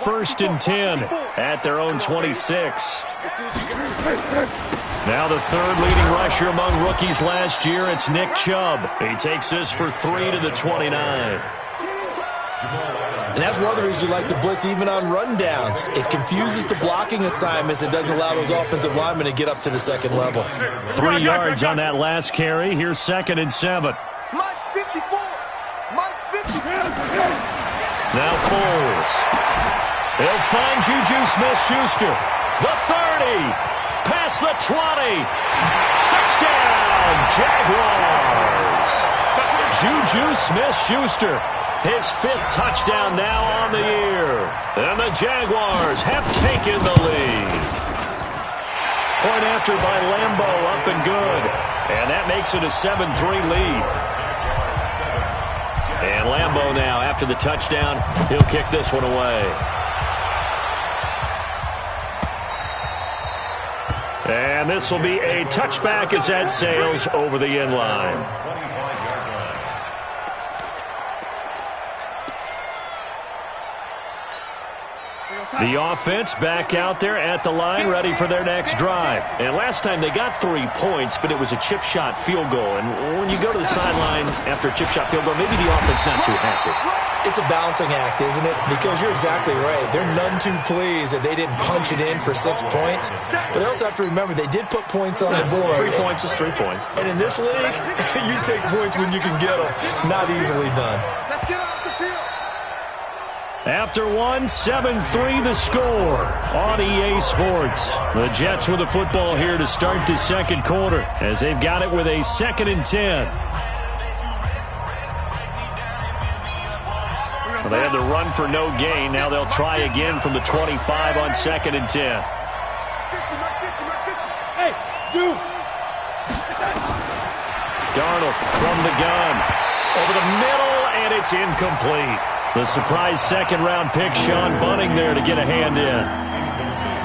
first and 10 at their own 26. Now the third leading rusher among rookies last year, it's Nick Chubb. He takes this for 3 to the 29. And that's one of the reasons you like to blitz even on rundowns. It confuses the blocking assignments. It doesn't allow those offensive linemen to get up to the second level. 3 yards on that last carry. Here's 2nd and 7. Mike 54. Mike 54. Now Foles. He'll find Juju Smith-Schuster. The 30. Past the 20. Touchdown, Jaguars. Juju Smith-Schuster. His 5th touchdown now on the year. And the Jaguars have taken the lead. Point after by Lambo, up and good. And that makes it a 7-3 lead. And Lambo now, after the touchdown, he'll kick this one away. And this will be a touchback as that sails over the end line. The offense back out there at the line, ready for their next drive. And last time they got 3 points, but it was a chip shot field goal. And when you go to the sideline after a chip shot field goal, maybe the offense not too happy. It's a balancing act, isn't it? Because you're exactly right. They're none too pleased that they didn't punch it in for 6 points. But they also have to remember they did put points on the board. 3 points is 3 points. And in this league, you take points when you can get them. Not easily done. Let's get off the field. After 7-3 the score on EA Sports. The Jets with the football here to start the second quarter as they've got it with a 2nd and 10. Well, they had the run for no gain. Now they'll try again from the 25 on 2nd and 10. Hey, Drew. Darnold from the gun. Over the middle, and it's incomplete. The surprise second-round pick, Sean Bunting, there to get a hand in.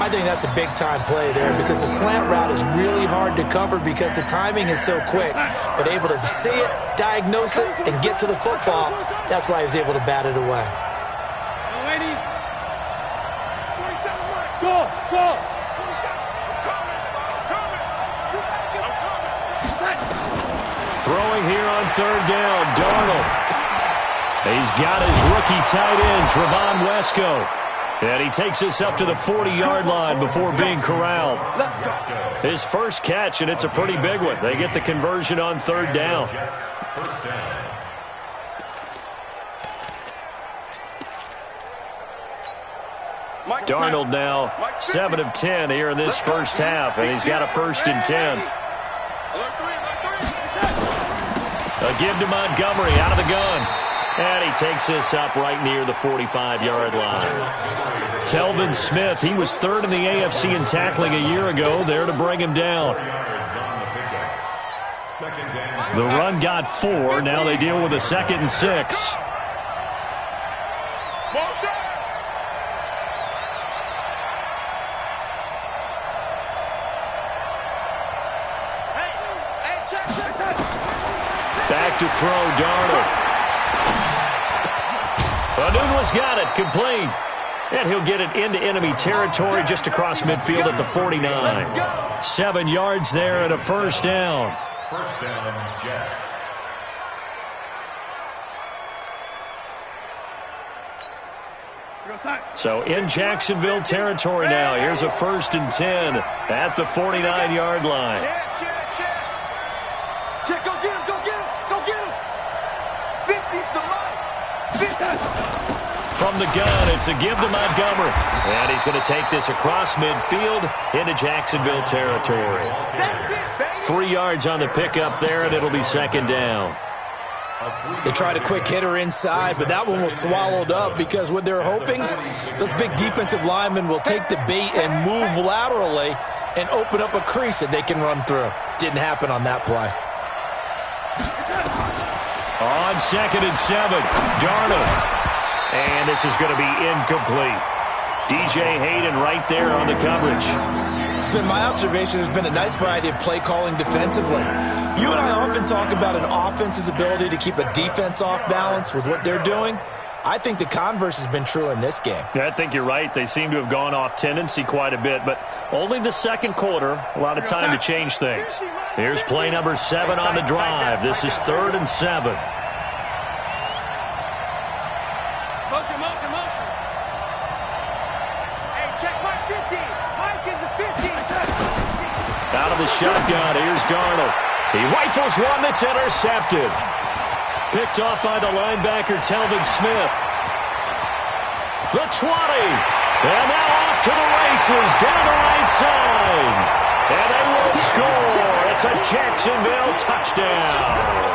I think that's a big-time play there because the slant route is really hard to cover because the timing is so quick. But able to see it, diagnose it, and get to the football, that's why he was able to bat it away. Throwing here on 3rd down, Darnold. He's got his rookie tight end, Trevon Wesco. And he takes this up to the 40-yard line before being corralled. His first catch, and it's a pretty big one. They get the conversion on 3rd down. Darnold now 7 of 10 here in this first half, and he's got a 1st and 10. A give to Montgomery out of the gun. And he takes this up right near the 45-yard line. Telvin Smith, he was 3rd in the AFC in tackling a year ago, there to bring him down. The run got 4. Now they deal with a 2nd and 6. Back to throw, Darnold. Nunez got it, complete. And he'll get it into enemy territory just across midfield at the 49. 7 yards there and a 1st down. First down, Jets. So in Jacksonville territory now. Here's a 1st and 10 at the 49-yard line. Check, go get him, go get him, go get him. 50's the line. 50. From the gun, it's a give to Montgomery. And he's going to take this across midfield into Jacksonville territory. That's it, baby. 3 yards on the pickup there, and it'll be 2nd down. They tried a quick hitter inside, but that one was swallowed up because what they're hoping, those big defensive linemen will take the bait and move laterally and open up a crease that they can run through. Didn't happen on that play. On 2nd and 7, Darnold. And this is going to be incomplete. DJ Hayden right there on the coverage. It's been my observation there's been a nice variety of play calling defensively. You and I often talk about an offense's ability to keep a defense off balance with what they're doing. I think the converse has been true in this game. Yeah, I think you're right. They seem to have gone off tendency quite a bit, but only the second quarter, a lot of time to change things. Here's play number 7 on the drive. This is 3rd and 7. Motion, motion, motion. Hey, check Mike 15. Mike is a 15. Out of the shotgun, here's Darnold. He rifles one that's intercepted. Picked off by the linebacker, Telvin Smith. The 20. And now off to the races, down the right side. And they will score. It's a Jacksonville touchdown.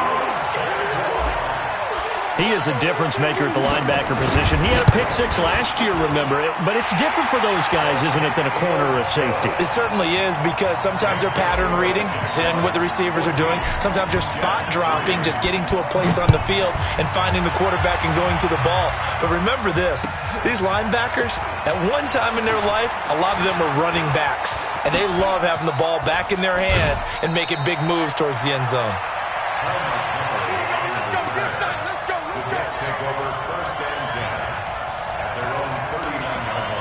He is a difference maker at the linebacker position. He had a pick 6 last year, remember it. But it's different for those guys, isn't it, than a corner or a safety? It certainly is, because sometimes they're pattern reading, seeing what the receivers are doing. Sometimes they're spot dropping, just getting to a place on the field and finding the quarterback and going to the ball. But remember this, these linebackers, at one time in their life, a lot of them were running backs. And they love having the ball back in their hands and making big moves towards the end zone. Jets take over 1st and 10 at their own 39-yard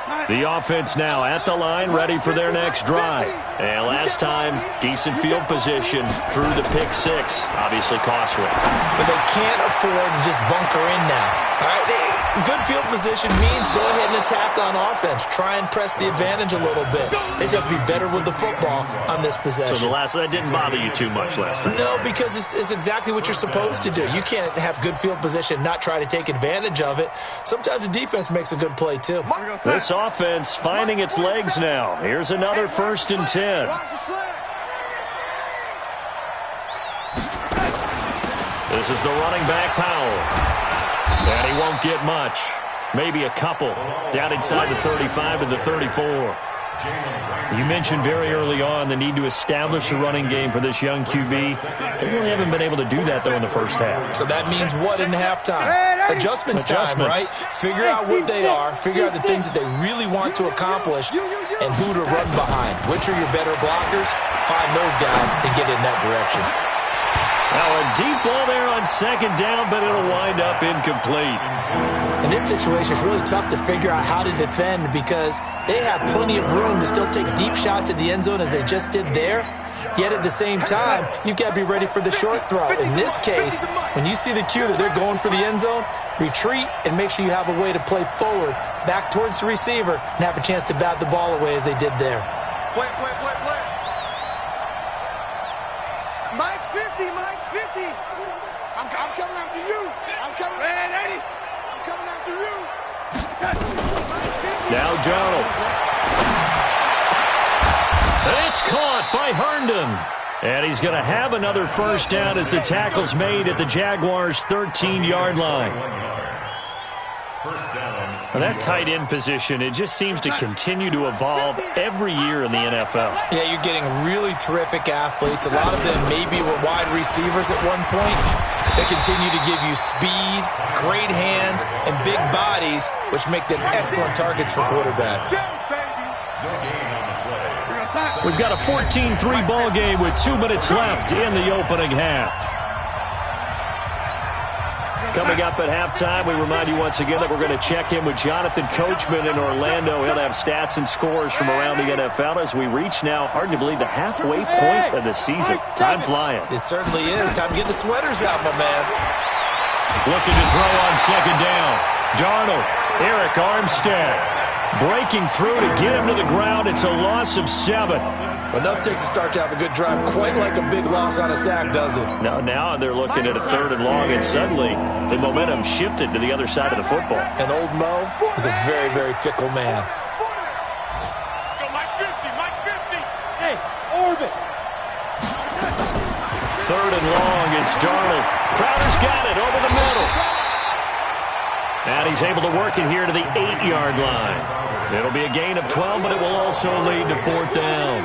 line. The offense now at the line, ready for their next drive. And last time, decent field position through the pick 6. Obviously costly. But they can't afford to just bunker in now. All right, good field position means go ahead and attack on offense. Try and press the advantage a little bit. They just have to be better with the football on this possession. So that didn't bother you too much last time? No, because it's exactly what you're supposed to do. You can't have good field position and not try to take advantage of it. Sometimes the defense makes a good play, too. This offense finding its legs now. Here's another 1st and 10. This is the running back, Powell. And he won't get much. Maybe a couple. Down inside the 35 to the 34. You mentioned very early on the need to establish a running game for this young QB. They really haven't been able to do that, though, in the first half. So that means what in halftime? Adjustments time, right? Figure out what they are, figure out the things that they really want to accomplish, and who to run behind. Which are your better blockers? Find those guys and get in that direction. Now a deep ball there on 2nd down, but it'll wind up incomplete. In this situation, it's really tough to figure out how to defend because they have plenty of room to still take deep shots at the end zone as they just did there. Yet at the same time, you've got to be ready for the short throw. In this case, when you see the cue that they're going for the end zone, retreat and make sure you have a way to play forward, back towards the receiver, and have a chance to bat the ball away as they did there. Play. Mike's 50, Mike's 50. I'm coming after you. I'm coming. Hey, 80. I'm coming after you. Now Darnold. It's caught by Herndon. And he's going to have another 1st down as the tackle's made at the Jaguars' 13-yard line. Now that tight end position, it just seems to continue to evolve every year in the NFL. Yeah, you're getting really terrific athletes. A lot of them maybe were wide receivers at one point. They continue to give you speed, great hands, and big bodies, which make them excellent targets for quarterbacks. We've got a 14-3 ball game with 2 minutes left in the opening half. Coming up at halftime, we remind you once again that we're going to check in with Jonathan Coachman in Orlando. He'll have stats and scores from around the NFL as we reach now, hard to believe, the halfway point of the season. Time flying. It certainly is. Time to get the sweaters out, my man. Looking to throw on 2nd down. Darnold, Eric Armstead, breaking through to get him to the ground. It's a loss of 7. Enough takes a start to have a good drive. Quite like a big loss on a sack, does it? Now they're looking at a 3rd and long, and suddenly the momentum shifted to the other side of the football. And old Mo is a very, very fickle man. Go, Mike 50, Mike 50. Hey, orbit. 3rd and long, it's Darnold. Crowder's got it over the middle. And he's able to work it here to the 8-yard line. It'll be a gain of 12, but it will also lead to 4th down.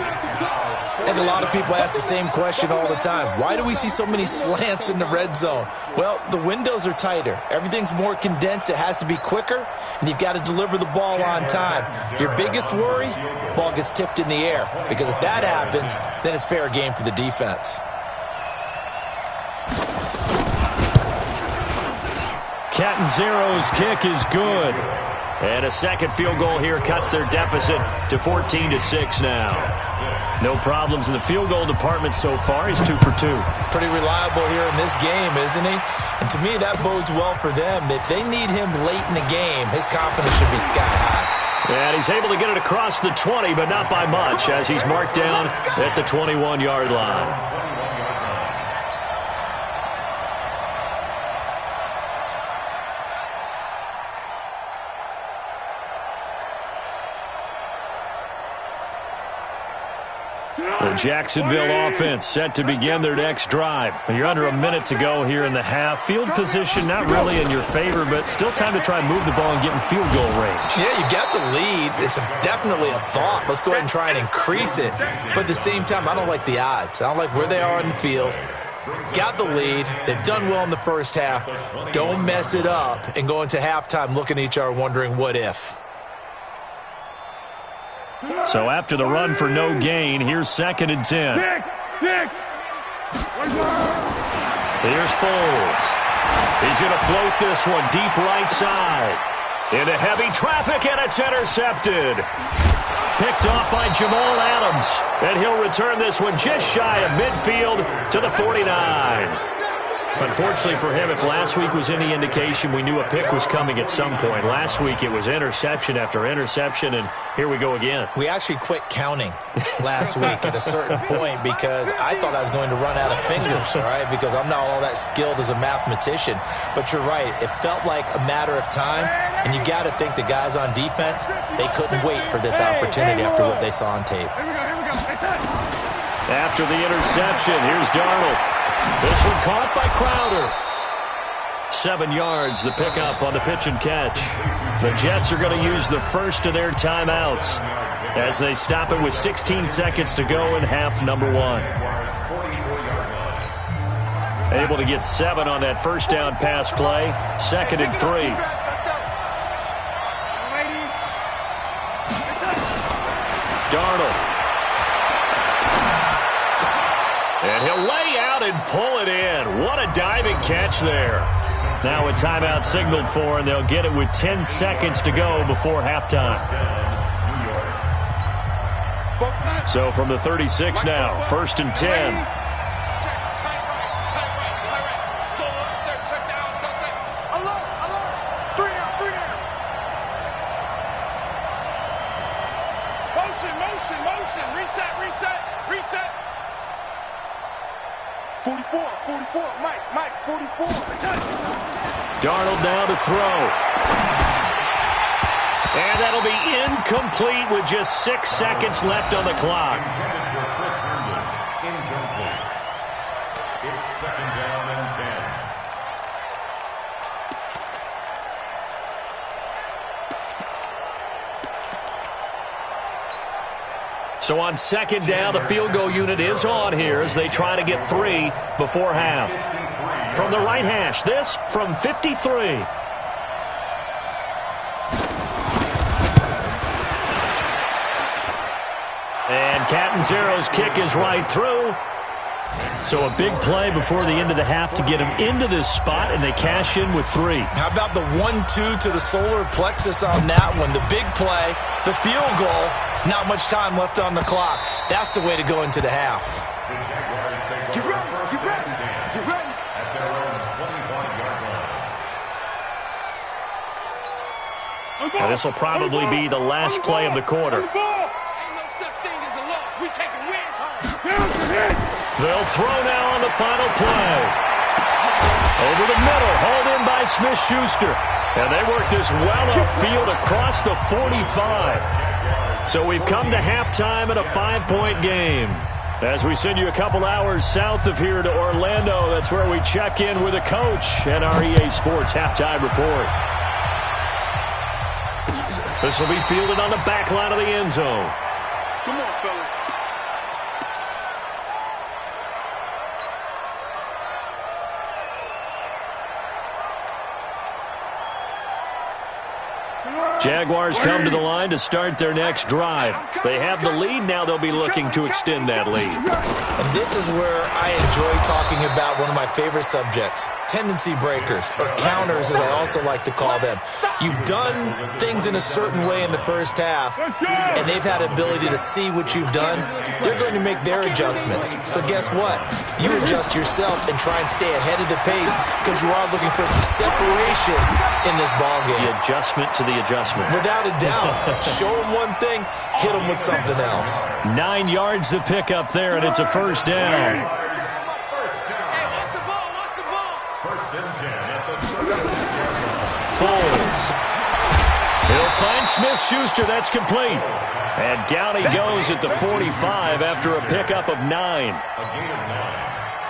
And a lot of people ask the same question all the time. Why do we see so many slants in the red zone? Well, the windows are tighter. Everything's more condensed. It has to be quicker, and you've got to deliver the ball on time. Your biggest worry, ball gets tipped in the air. Because if that happens, then it's fair game for the defense. Catanzero's kick is good. And a second field goal here cuts their deficit to 14-6 now. No problems in the field goal department so far. He's 2 for 2. Pretty reliable here in this game, isn't he? And to me, that bodes well for them. If they need him late in the game, his confidence should be sky high. And he's able to get it across the 20, but not by much, as he's marked down at the 21-yard line. The Jacksonville offense set to begin their next drive. You're under a minute to go here in the half. Field position not really in your favor, but still time to try and move the ball and get in field goal range. Yeah, you got the lead. It's definitely a thought. Let's go ahead and try and increase it. But at the same time, I don't like the odds. I don't like where they are in the field. Got the lead. They've done well in the first half. Don't mess it up and go into halftime looking at each other wondering what if. So after the run for no gain, here's 2nd and 10. Here's Foles. He's going to float this one deep right side. Into heavy traffic, and it's intercepted. Picked off by Jamal Adams. And he'll return this one just shy of midfield to the 49. Unfortunately for him, if last week was any indication, we knew a pick was coming at some point. Last week it was interception after interception, and here we go again. We actually quit counting last week at a certain point because I thought I was going to run out of fingers, all right, because I'm not all that skilled as a mathematician. But you're right. It felt like a matter of time, and you got to think the guys on defense, they couldn't wait for this opportunity after what they saw on tape. After the interception, here's Darnold. This one caught by Crowder. 7 yards, the pickup on the pitch and catch. The Jets are going to use the first of their timeouts as they stop it with 16 seconds to go in half number 1. Able to get 7 on that first down pass play. 2nd and 3. Darnold. And he'll lay out and pull it in. What a diving catch there. Now a timeout signaled for, and they'll get it with 10 seconds to go before halftime. So from the 36 now, 1st and 10. Reset. 44, Mike, 44. Darnold now to throw. And that'll be incomplete with just 6 seconds left on the clock. It's 2nd down and 10. So on 2nd down, the field goal unit is on here as they try to get 3 before half. From the right hash, this from 53. And Catanzero's kick is right through. So a big play before the end of the half to get him into this spot, and they cash in with 3. How about the 1-2 to the solar plexus on that one? The big play, the field goal, not much time left on the clock. That's the way to go into the half. Get ready. At their own 25-yard line. Now this will probably be the last play of the quarter. They'll throw now on the final play. Over the middle, hauled in by Smith-Schuster. And they work this well upfield across the 45. So we've come to halftime in a 5-point game. As we send you a couple hours south of here to Orlando, that's where we check in with a coach and our EA Sports halftime report. This will be fielded on the back line of the end zone. Come on, fellas. Jaguars come to the line to start their next drive. They have the lead. Now they'll be looking to extend that lead. And this is where I enjoy talking about one of my favorite subjects, tendency breakers, or counters as I also like to call them. You've done things in a certain way in the first half, and they've had ability to see what you've done. They're going to make their adjustments. So guess what? You adjust yourself and try and stay ahead of the pace because you are looking for some separation in this ballgame. The adjustment to the adjustment. Without a doubt. Show them one thing, hit them with something else. 9 yards to pick up there, and it's a first down. First and 10 at the Foles. He'll find Smith-Schuster. That's complete. And down he goes at the 45 after a pickup of 9. A gain of 9.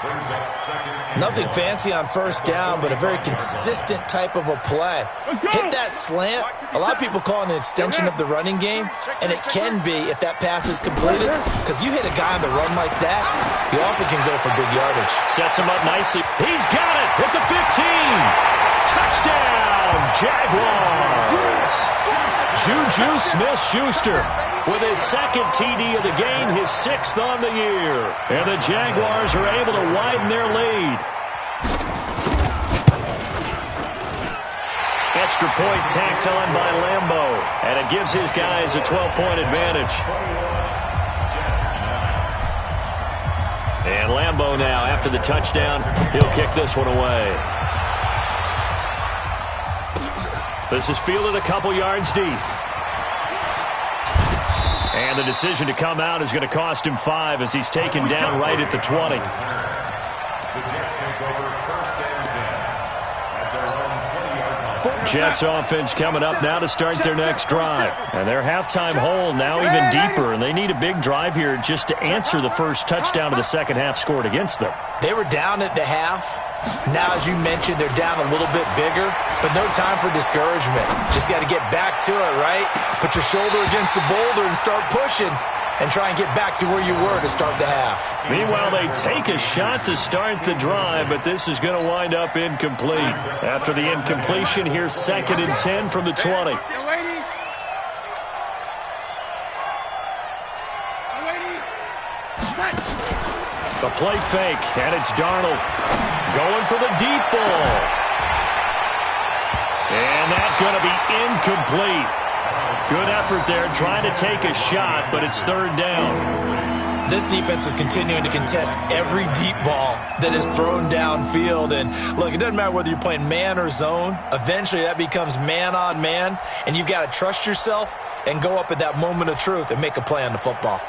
Brings up second. Nothing fancy on first down, but a very consistent type of a play. Hit that slant. A lot of people call it an extension of the running game, and it can be if that pass is completed, because you hit a guy on the run like that, he often can go for big yardage. Sets him up nicely. He's got it at the 15. Touchdown, Jaguars. Juju Smith-Schuster with his second TD of the game, his 6th on the year. And the Jaguars are able to widen their lead. Extra point tacked on by Lambeau, and it gives his guys a 12-point advantage. And Lambeau now, after the touchdown, he'll kick this one away. This is fielded a couple yards deep. And the decision to come out is going to cost him 5 as he's taken down right at the 20. The Jets take over first and 10 at their own 20-yard line. Jets offense coming up now to start their next drive. And their halftime hole now even deeper, and they need a big drive here just to answer the first touchdown of the second half scored against them. They were down at the half. Now, as you mentioned, they're down a little bit bigger, but no time for discouragement. Just got to get back to it, right? Put your shoulder against the boulder and start pushing and try and get back to where you were to start the half. Meanwhile, they take a shot to start the drive, but this is going to wind up incomplete. After the incompletion, here's 2nd and 10 from the 20. The play fake, and it's Darnold going for the deep ball. And that's going to be incomplete. Good effort there trying to take a shot, but it's 3rd down. This defense is continuing to contest every deep ball that is thrown downfield. And look, it doesn't matter whether you're playing man or zone. Eventually that becomes man on man, and you've got to trust yourself and go up at that moment of truth and make a play on the football.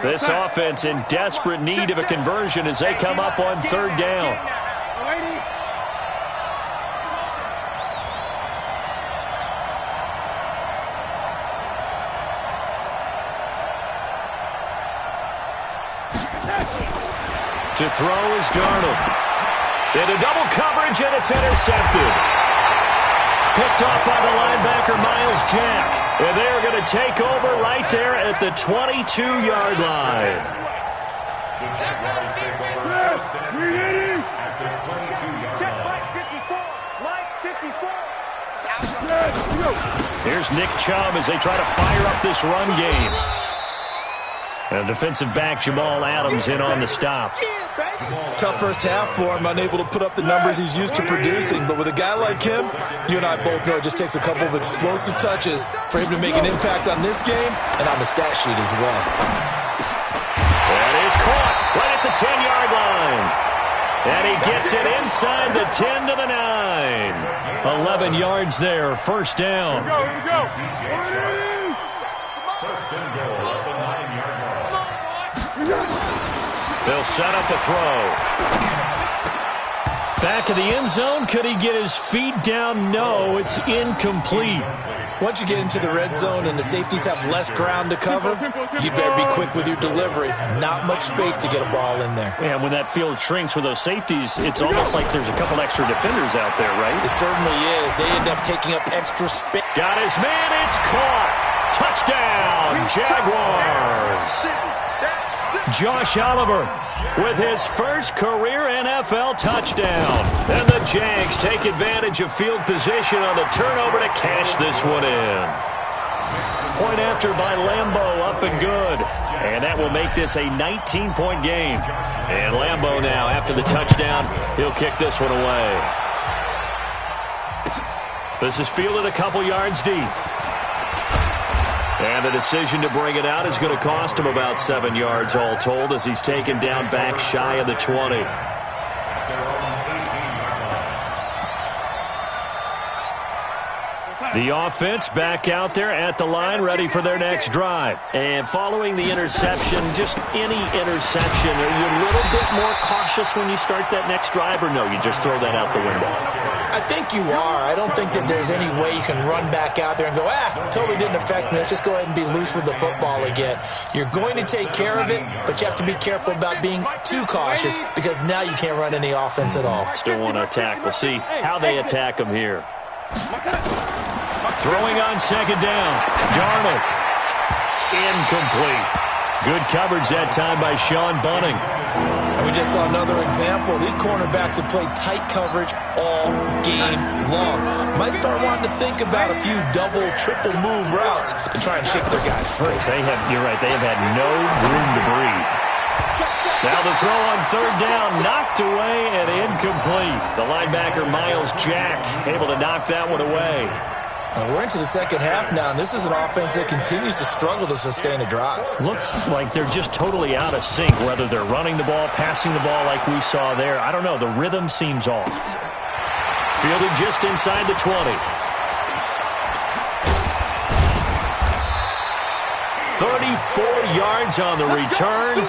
This offense in desperate need of a conversion as they come up on 3rd down. To throw is Darnold. Into double coverage, and it's intercepted. Picked off by the linebacker, Miles Jack. And they're going to take over right there at the 22-yard line. The Jaguars take over first and 10 at the 22-yard line. Here's Nick Chubb as they try to fire up this run game. And defensive back Jamal Adams in on the stop. Tough first half for him, unable to put up the numbers he's used to producing. But with a guy like him, you and I both know it just takes a couple of explosive touches for him to make an impact on this game and on the stat sheet as well. That is caught right at the 10-yard line. And he gets it inside the 10 to the 9. 11 yards there, first down. First and goal at the 9-yard line. They'll set up a throw. Back of the end zone. Could he get his feet down? No, it's incomplete. Once you get into the red zone and the safeties have less ground to cover, you better be quick with your delivery. Not much space to get a ball in there. And when that field shrinks with those safeties, it's almost like there's a couple extra defenders out there, right? It certainly is. They end up taking up extra space. Got his man. It's caught. Touchdown, Jaguars. Josh Oliver with his first career NFL touchdown. And the Jags take advantage of field position on the turnover to cash this one in. Point after by Lambeau, up and good. And that will make this a 19-point game. And Lambeau now, after the touchdown, he'll kick this one away. This is fielded a couple yards deep. And the decision to bring it out is going to cost him about 7 yards all told as he's taken down back shy of the 20. The offense back out there at the line, ready for their next drive. And following the interception, just any interception, are you a little bit more cautious when you start that next drive, or no, you just throw that out the window? I think you are. I don't think that there's any way you can run back out there and go, totally didn't affect me. Let's just go ahead and be loose with the football again. You're going to take care of it, but you have to be careful about being too cautious because now you can't run any offense at all. Still want to attack. We'll see how they attack them here. Throwing on second down. Darnold. Incomplete. Good coverage that time by Sean Bunting. And we just saw another example. These cornerbacks have played tight coverage all game long. Might start wanting to think about a few double, triple move routes to try and shake their guys free. You're right, they have had no room to breathe. Now the throw on third down, knocked away and incomplete. The linebacker, Miles Jack, able to knock that one away. And we're into the second half now, and this is an offense that continues to struggle to sustain a drive. Looks like they're just totally out of sync, whether they're running the ball, passing the ball like we saw there. I don't know, the rhythm seems off. Fielded just inside the 20. 34 yards on the return.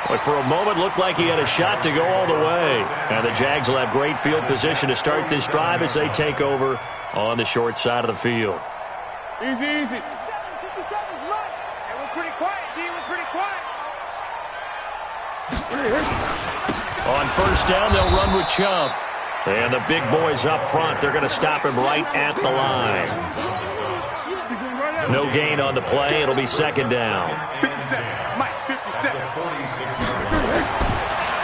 But for a moment, looked like he had a shot to go all the way. And the Jags will have great field position to start this drive as they take over on the short side of the field. Easy. 57's right. And we're pretty quiet, D. We're pretty quiet. On first down, they'll run with Chubb. And the big boys up front, they're going to stop him right at the line. No gain on the play. It'll be second down. 57. Mike, 57.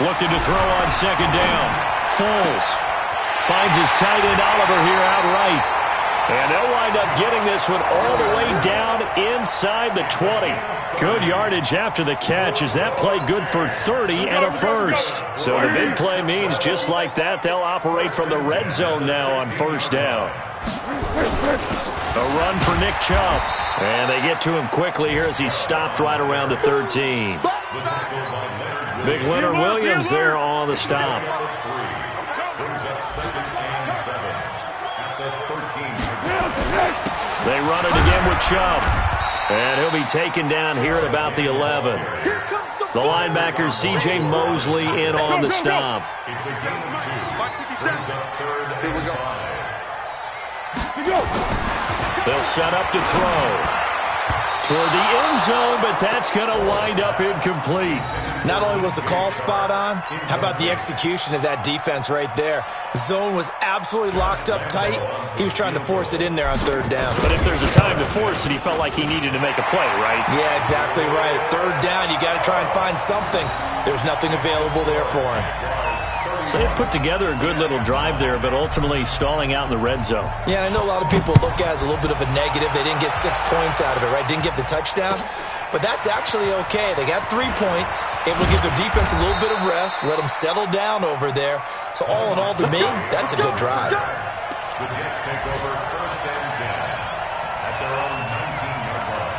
Looking to throw on second down. Foles finds his tight end Oliver here outright. And they'll wind up getting this one all the way down inside the 20. Good yardage after the catch as that play good for 30 and a first. So the big play means just like that, they'll operate from the red zone now on first down. A run for Nick Chubb. And they get to him quickly here as he's stopped right around the 13. Big Leonard Williams there on the stop. They run it again with Chubb. And he'll be taken down here at about the 11. The linebacker, C.J. Mosley, in on the stop. They'll set up to throw. Toward the end zone, but that's going to wind up incomplete. Not only was the call spot on, how about the execution of that defense right there? The zone was absolutely locked up tight. He was trying to force it in there on third down. But if there's a time to force it, he felt like he needed to make a play, right? Yeah, exactly right. Third down, you got to try and find something. There's nothing available there for him. So they put together a good little drive there, but ultimately stalling out in the red zone. Yeah, I know a lot of people look at it as a little bit of a negative. They didn't get 6 points out of it, right? Didn't get the touchdown. But that's actually okay. They got 3 points. Able to give their defense a little bit of rest, let them settle down over there. So all in all, to me, that's a good drive. The Jets take over first and 10 at their own 19-yard line.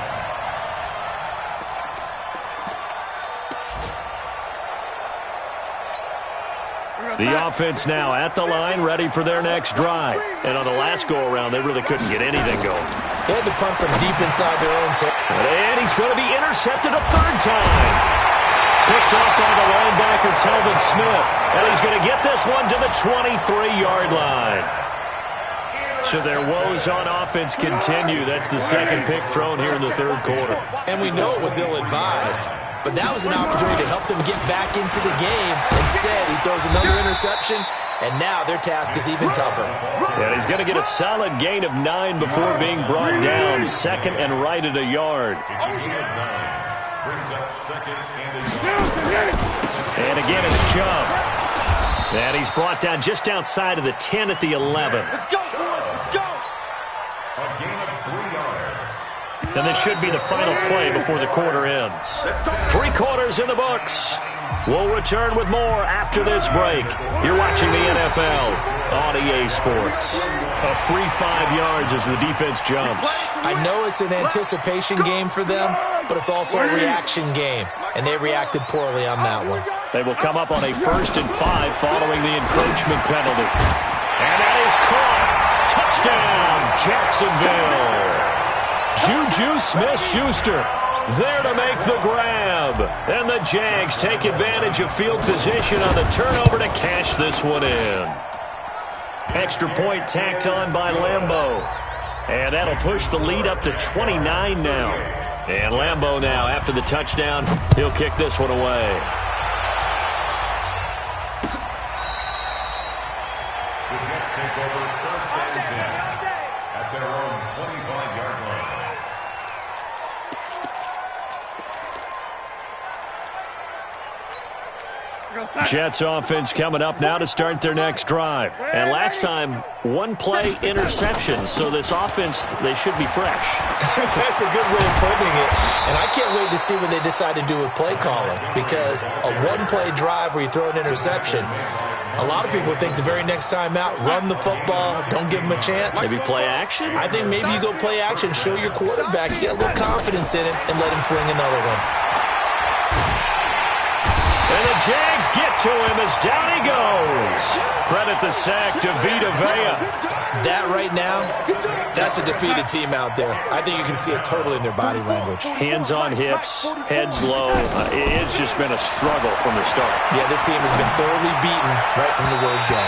The offense now at the line, ready for their next drive. And on the last go-around, they really couldn't get anything going. They had to punt from deep inside their own territory. And he's going to be intercepted a third time. Picked off by the linebacker, Telvin Smith. And he's going to get this one to the 23-yard line. So their woes on offense continue. That's the second pick thrown here in the third quarter. And we know it was ill-advised. But that was an opportunity to help them get back into the game. Instead, he throws another interception, and now their task is even tougher. And he's going to get a solid gain of 9 before being brought down. Second and right at a yard. Brings up second and And again, it's Chubb. And he's brought down just outside of the 10 at the 11. Let's go, boys. Let's go. a gain of 3 yards. And this should be the final play before the quarter ends. 3 quarters in the books. We'll return with more after this break. You're watching the NFL on EA Sports. A free 5 yards as the defense jumps. I know it's an anticipation game for them, but it's also a reaction game, and they reacted poorly on that one. They will come up on a 1st and 5 following the encroachment penalty. And that is caught. Touchdown, Jacksonville. Juju Smith-Schuster there to make the grab. And the Jags take advantage of field position on the turnover to cash this one in. Extra point tacked on by Lambeau. And that'll push the lead up to 29 now. And Lambeau now, after the touchdown, he'll kick this one away. The Jets take over 1st and 10 at their own 25-yard line. Jets offense coming up now to start their next drive. And last time, 1 play interception. So this offense, they should be fresh. That's a good way of putting it. And I can't wait to see what they decide to do with play calling. Because a 1-play drive where you throw an interception, a lot of people think the very next time out, run the football, don't give them a chance. Maybe play action? I think maybe you go play action, show your quarterback, get a little confidence in it, and let him fling another one. And the Jags get to him as down he goes. Credit the sack to Vita Vea. That right now, that's a defeated team out there. I think you can see it totally in their body language. Hands on hips, heads low. It's just been a struggle from the start. Yeah, this team has been thoroughly beaten right from the word go.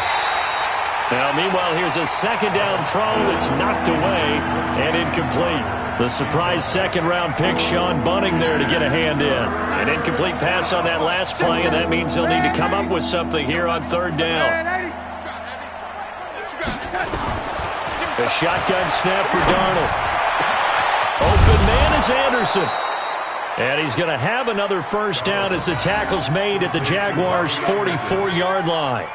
Now, meanwhile, here's a 2nd down throw that's knocked away and incomplete. The surprise 2nd-round pick, Sean Bunting, there to get a hand in. An incomplete pass on that last play, and that means he'll need to come up with something here on 3rd down. A shotgun snap for Darnold. Open man is Anderson. And he's going to have another 1st down as the tackle's made at the Jaguars' 44-yard line.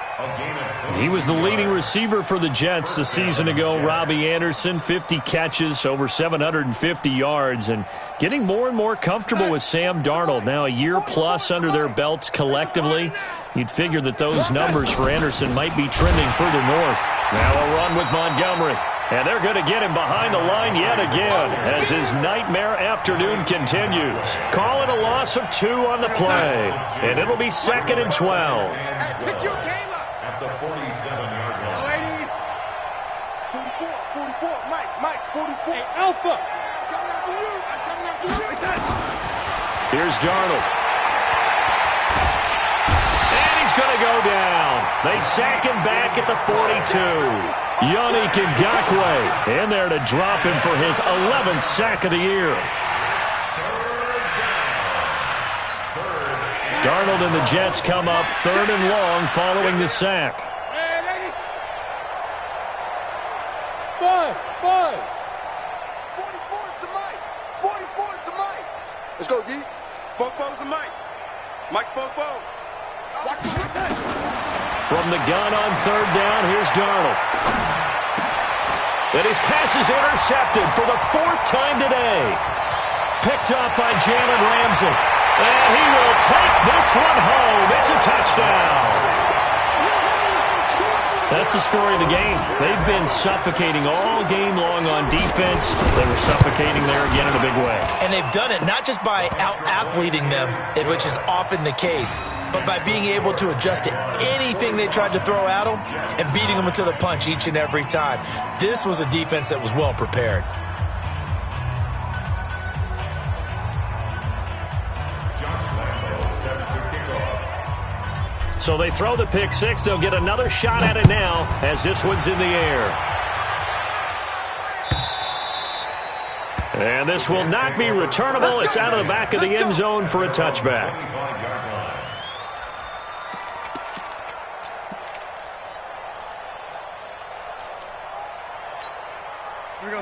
He was the leading receiver for the Jets a season ago. Robbie Anderson, 50 catches, over 750 yards, and getting more and more comfortable with Sam Darnold. Now a year plus under their belts collectively. You'd figure that those numbers for Anderson might be trending further north. Now a run with Montgomery. And they're going to get him behind the line yet again as his nightmare afternoon continues. Call it a loss of 2 on the play. And it'll be 2nd and 12. Pick your game up. At the 47-yard line. 44, Mike, 44. Hey, Alpha. I'm coming after you. Here's Darnold. And he's going to go down. They sack him back at the 42. Yannick Ngakoue in there to drop him for his 11th sack of the year. Darnold and the Jets come up 3rd and long following the sack. Five. 44 is the Mike. 44 is the Mike. Let's go, D. Fofo's the Mike. Mike's Fofo. Watch the From the gun on 3rd down, here's Darnold. And his pass is intercepted for the 4th time today. Picked up by Jalen Ramsey. And he will take this one home. It's a touchdown. That's the story of the game. They've been suffocating all game long on defense. They were suffocating there again in a big way. And they've done it not just by out-athleting them, which is often the case, but by being able to adjust to anything they tried to throw at them and beating them into the punch each and every time. This was a defense that was well prepared. So they throw the pick 6. They'll get another shot at it now as this one's in the air. And this will not be returnable. It's out of the back of the end zone for a touchback.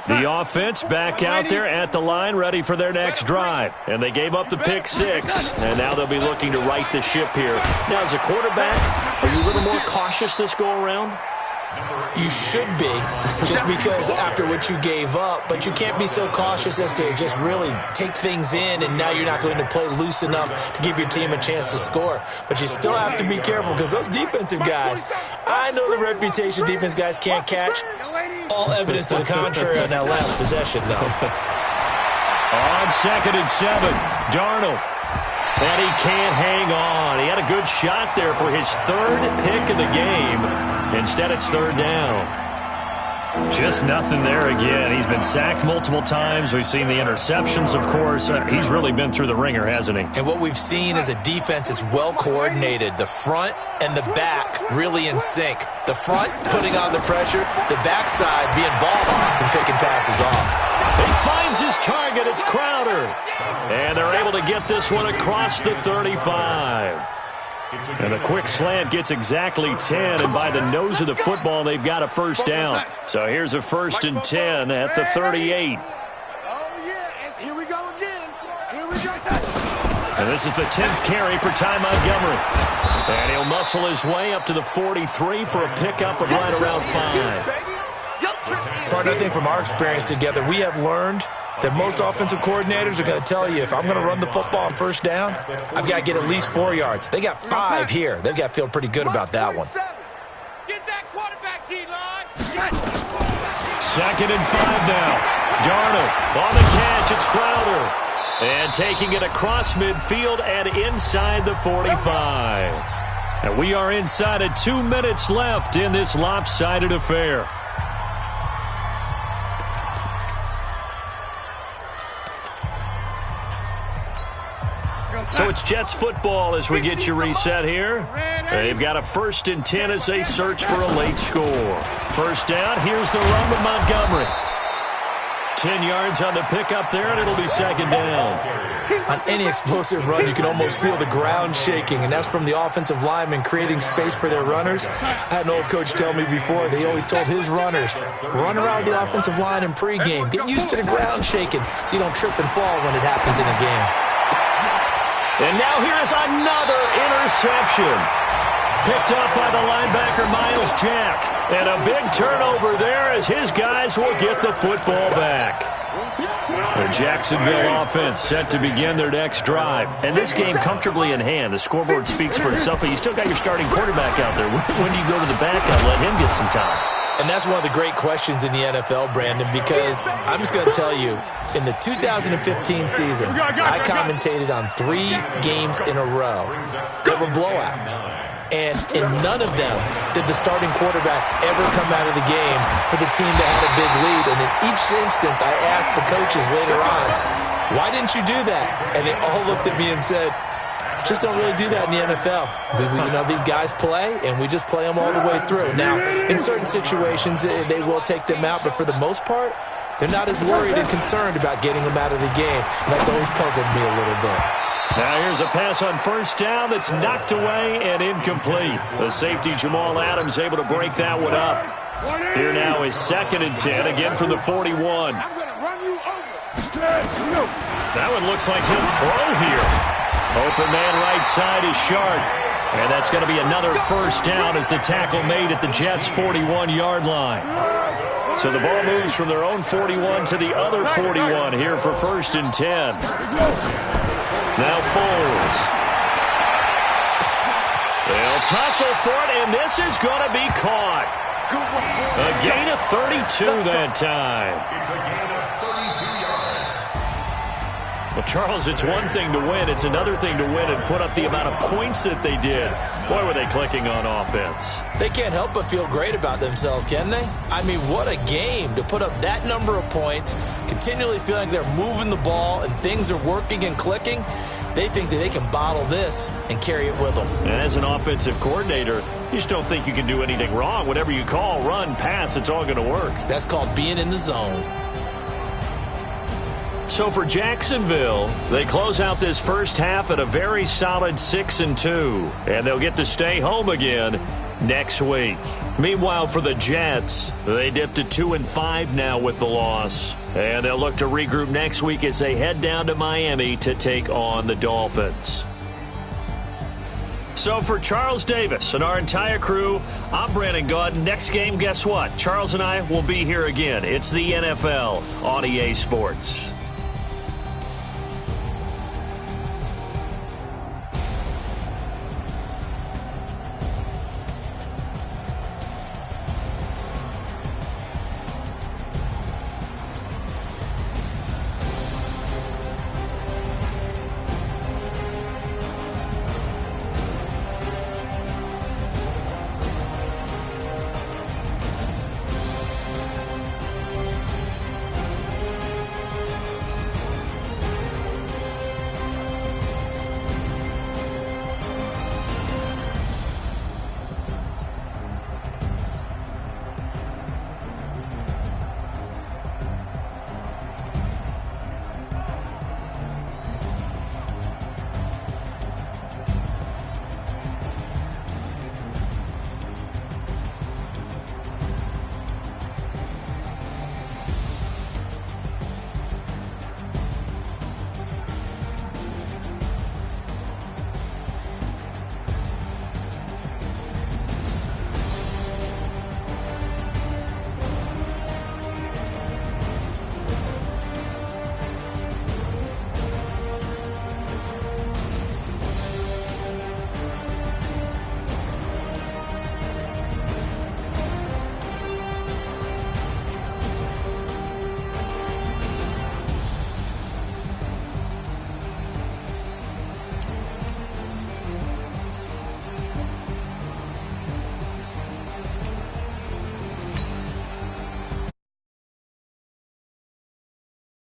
The offense back out there at the line, ready for their next drive. And they gave up the pick 6, and now they'll be looking to right the ship here. Now, as a quarterback, are you a little more cautious this go-around? You should be, just because after what you gave up, but you can't be so cautious as to just really take things in, and now you're not going to play loose enough to give your team a chance to score. But you still have to be careful, because those defensive guys, I know the reputation defense guys can't catch. All evidence to the contrary on that last possession, though. On 2nd and 7, Darnold. And he can't hang on. He had a good shot there for his 3rd pick of the game. Instead, it's 3rd down. Just nothing there again. He's been sacked multiple times. We've seen the interceptions, of course. He's really been through the ringer, hasn't he? And what we've seen is a defense that's well coordinated. The front and the back really in sync. The front putting on the pressure, the backside being ball hawks and picking passes off. He finds his target. It's Crowder. And they're able to get this one across the 35. And a quick slant gets exactly 10, and by the nose of the football, they've got a 1st down. So here's a 1st and 10 at the 38. Oh, yeah, and here we go again. Here we go. And this is the 10th carry for Ty Montgomery. And he'll muscle his way up to the 43 for a pickup of right around 5. Partner, I think from our experience together, we have learned that most offensive coordinators are going to tell you, if I'm going to run the football on 1st down, I've got to get at least 4 yards. They got 5 here. They've got to feel pretty good about that one. Get that quarterback, D-line. 2nd and 5 now. Darnold on the catch. It's Crowder. And taking it across midfield and inside the 45. And we are inside of 2 minutes left in this lopsided affair. So it's Jets football as we get you reset here. They've got a 1st and 10 as they search for a late score. 1st down, here's the run with Montgomery. 10 yards on the pickup there, and it'll be 2nd down. On any explosive run, you can almost feel the ground shaking, and that's from the offensive linemen creating space for their runners. I had an old coach tell me before, they always told his runners, run around the offensive line in pregame. Get used to the ground shaking so you don't trip and fall when it happens in a game. And now here is another interception. Picked up by the linebacker, Miles Jack. And a big turnover there as his guys will get the football back. The Jacksonville offense set to begin their next drive. And this game comfortably in hand. The scoreboard speaks for itself, but you still got your starting quarterback out there. When do you go to the backup, let him get some time? And that's one of the great questions in the NFL, Brandon, because I'm just going to tell you, in the 2015 season, I commentated on 3 games in a row that were blowouts. And in none of them did the starting quarterback ever come out of the game for the team that had a big lead. And in each instance, I asked the coaches later on, why didn't you do that? And they all looked at me and said, just don't really do that in the NFL. You know, these guys play, and we just play them all the way through. Now, in certain situations, they will take them out, but for the most part, they're not as worried and concerned about getting them out of the game. And that's always puzzled me a little bit. Now here's a pass on 1st down that's knocked away and incomplete. The safety, Jamal Adams, able to break that one up. Here now is 2nd and 10, again from the 41. That one looks like he'll throw here. Open man right side is Sharp. And that's going to be another 1st down as the tackle made at the Jets' 41-yard line. So the ball moves from their own 41 to the other 41 here for 1st and 10. Now Foles. They'll tussle for it, and this is going to be caught. A gain of 32 that time. It's a gain of 32 yards. Well, Charles, it's one thing to win. It's another thing to win and put up the amount of points that they did. Boy, were they clicking on offense. They can't help but feel great about themselves, can they? I mean, what a game to put up that number of points, continually feeling they're moving the ball and things are working and clicking. They think that they can bottle this and carry it with them. And as an offensive coordinator, you just don't think you can do anything wrong. Whatever you call, run, pass, it's all going to work. That's called being in the zone. So for Jacksonville, they close out this first half at a very solid 6-2. And they'll get to stay home again next week. Meanwhile, for the Jets, they dipped to 2-5 now with the loss. And they'll look to regroup next week as they head down to Miami to take on the Dolphins. So for Charles Davis and our entire crew, I'm Brandon Gaudin. Next game, guess what? Charles and I will be here again. It's the NFL on EA Sports.